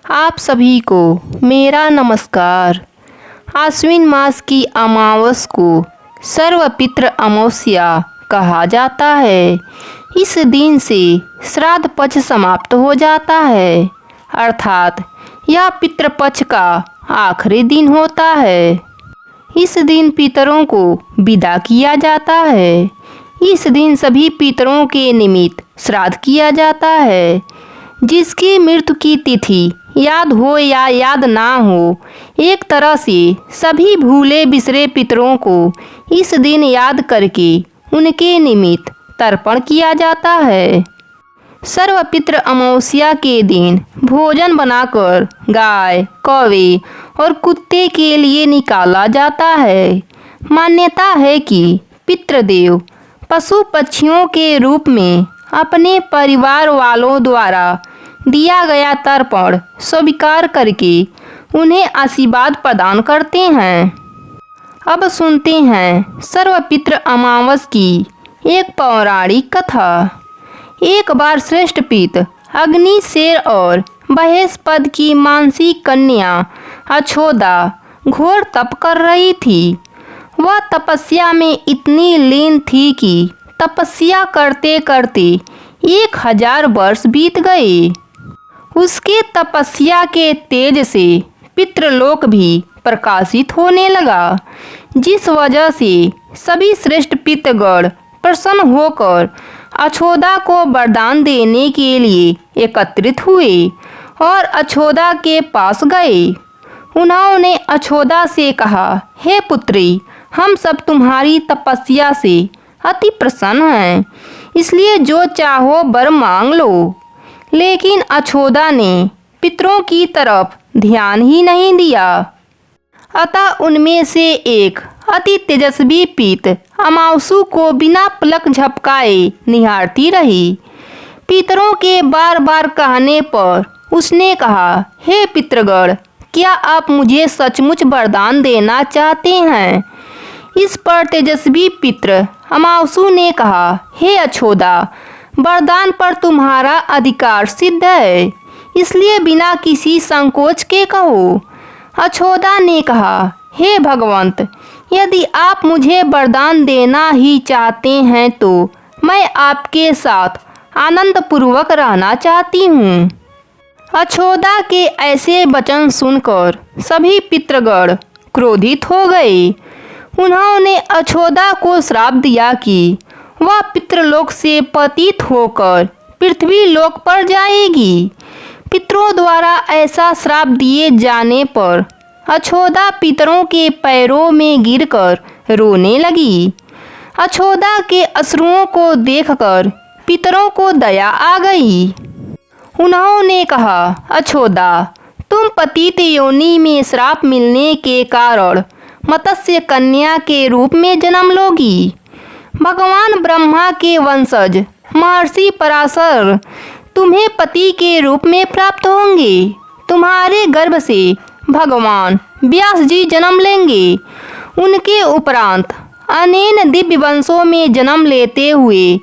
आप सभी को मेरा नमस्कार। आश्विन मास की अमावस को सर्वपित्र अमावस्या कहा जाता है। इस दिन से श्राद्ध पक्ष समाप्त हो जाता है, अर्थात यह पितृपक्ष का आखिरी दिन होता है। इस दिन पितरों को विदा किया जाता है। इस दिन सभी पितरों के निमित्त श्राद्ध किया जाता है। जिसकी मृत्यु की तिथि याद हो या याद ना हो, एक तरह से सभी भूले बिसरे पितरों को इस दिन याद करके उनके निमित्त तर्पण किया जाता है। सर्वपित्र अमावस्या के दिन भोजन बनाकर गाय, कौवे और कुत्ते के लिए निकाला जाता है। मान्यता है कि पितृदेव पशु पक्षियों के रूप में अपने परिवार वालों द्वारा दिया गया तर्पण स्वीकार करके उन्हें आशीर्वाद प्रदान करते हैं। अब सुनते हैं सर्वपित्र अमावस की एक पौराणिक कथा। एक बार श्रेष्ठ पित अग्नि, शेर और बृहस्पति की मानसिक कन्या अछोदा घोर तप कर रही थी। वह तपस्या में इतनी लीन थी कि तपस्या करते करते 1000 वर्ष बीत गए। उसके तपस्या के तेज से पितृलोक भी प्रकाशित होने लगा, जिस वजह से सभी श्रेष्ठ पितृगण प्रसन्न होकर अछोदा को वरदान देने के लिए एकत्रित हुए और अछोदा के पास गए। उन्होंने अछोदा से कहा, हे पुत्री, हम सब तुम्हारी तपस्या से अति प्रसन्न हैं, इसलिए जो चाहो वर मांग लो। लेकिन अछोदा ने पितरों की तरफ ध्यान ही नहीं दिया। अतः उनमें से एक अति तेजस्वी पित अमावसु को बिना पलक झपकाए निहारती रही। पितरों के बार बार कहने पर उसने कहा, हे पितृगण, क्या आप मुझे सचमुच वरदान देना चाहते हैं? इस पर तेजस्वी पितृ अमावसु ने कहा, हे अछोदा, वरदान पर तुम्हारा अधिकार सिद्ध है, इसलिए बिना किसी संकोच के कहो। अछोदा ने कहा, हे भगवंत, यदि आप मुझे वरदान देना ही चाहते हैं तो मैं आपके साथ आनंद पूर्वक रहना चाहती हूँ। अछोदा के ऐसे वचन सुनकर सभी पितृगण क्रोधित हो गए। उन्होंने अछोदा को श्राप दिया कि वह पितृलोक से पतित होकर पृथ्वी लोक पर जाएगी। पितरों द्वारा ऐसा श्राप दिए जाने पर अछोदा पितरों के पैरों में गिरकर रोने लगी। अछोदा के अश्रुओं को देखकर पितरों को दया आ गई। उन्होंने कहा, अछोदा, तुम पतित योनि में श्राप मिलने के कारण मत्स्य कन्या के रूप में जन्म लोगी। भगवान ब्रह्मा के वंशज महर्षि पराशर तुम्हें पति के रूप में प्राप्त होंगे। तुम्हारे गर्भ से भगवान व्यास जी जन्म लेंगे। उनके उपरांत अनेक दिव्य वंशों में जन्म लेते हुए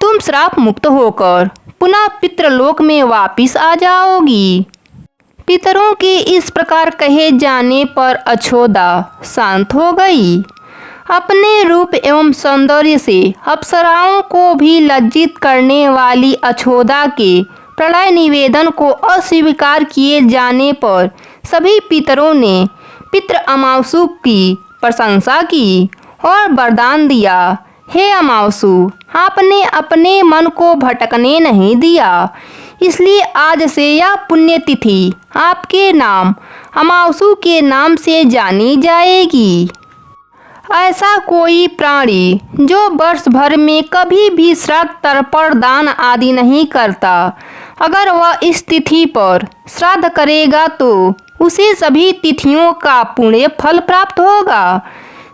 तुम श्राप मुक्त होकर पुनः पितृलोक में वापिस आ जाओगी। पितरों के इस प्रकार कहे जाने पर अछोदा शांत हो गई। अपने रूप एवं सौंदर्य से अप्सराओं को भी लज्जित करने वाली अछोदा के प्रणय निवेदन को अस्वीकार किए जाने पर सभी पितरों ने पितृ अमावसु की प्रशंसा की और वरदान दिया, हे अमावसु, आपने अपने मन को भटकने नहीं दिया, इसलिए आज से यह पुण्यतिथि आपके नाम अमावसु के नाम से जानी जाएगी। ऐसा कोई प्राणी जो वर्ष भर में कभी भी श्राद्ध, तर्पण, दान आदि नहीं करता, अगर वह इस तिथि पर श्राद्ध करेगा तो उसे सभी तिथियों का पुण्य फल प्राप्त होगा।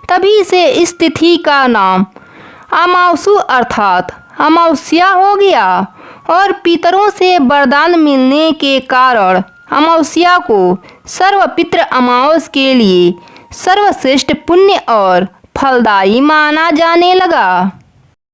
तभी से इस तिथि का नाम अमावसु अर्थात अमावस्या हो गया और पितरों से वरदान मिलने के कारण अमावस्या को सर्वपित्र अमावस के लिए सर्वश्रेष्ठ पुण्य और फलदायी माना जाने लगा।